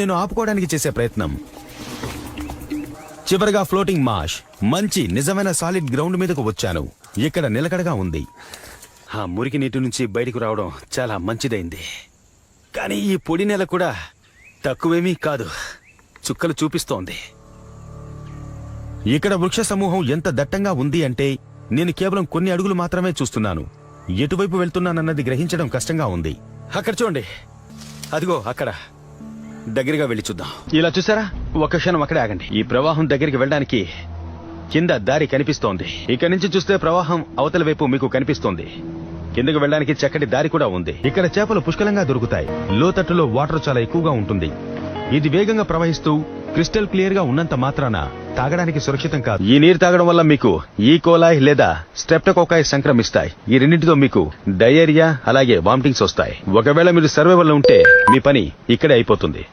నేను ఆపుకోవడానికి చేసే ప్రయత్నం. చివరగా ఫ్లోటింగ్ మార్ష్, మంచి నిజమైన సాలిడ్ గ్రౌండ్ మీదకు వచ్చాను. ఇక్కడ నిలకడగా ఉంది. ఆ మురికి నీటి నుంచి బయటకు రావడం చాలా మంచిదైంది. కానీ ఈ పొడి నేల కూడా తక్కువేమీ కాదు, చుక్కలు చూపిస్తోంది. ఇక్కడ వృక్ష సమూహం ఎంత దట్టంగా ఉంది అంటే నేను కేవలం కొన్ని అడుగులు మాత్రమే చూస్తున్నాను. ఎటువైపు వెళ్తున్నానన్నది గ్రహించడం కష్టంగా ఉంది. అక్కడ చూడండి, అదిగో అక్కడ. దగ్గరగా వెళ్ళి చూద్దాం. ఇలా చూసారా? ఒక్క క్షణం అక్కడే ఆగండి. ఈ ప్రవాహం దగ్గరికి వెళ్ళడానికి కింద దారి కనిపిస్తోంది. ఇక్కడి నుంచి చూస్తే ప్రవాహం అవతల వైపు మీకు కనిపిస్తోంది. కిందకు వెళ్ళడానికి చక్కటి దారి కూడా ఉంది. ఇక్కడ చేపలు పుష్కలంగా దొరుకుతాయి. లోతట్టులో వాటర్ చాలా ఎక్కువగా ఉంటుంది. ఇది వేగంగా ప్రవహిస్తూ క్రిస్టల్ క్లియర్ గా ఉన్నంత మాత్రాన తాగడానికి సురక్షితం కాదు. ఈ నీరు తాగడం వల్ల మీకు ఈ కోలాయ్ లేదా స్ట్రెప్టోకోకై సంక్రమిస్తాయి. ఈ రెండింటితో మీకు డయేరియా అలాగే వామిటింగ్స్ వస్తాయి. ఒకవేళ మీరు సర్వైవల్ లో ఉంటే మీ పని ఇక్కడే అయిపోతుంది.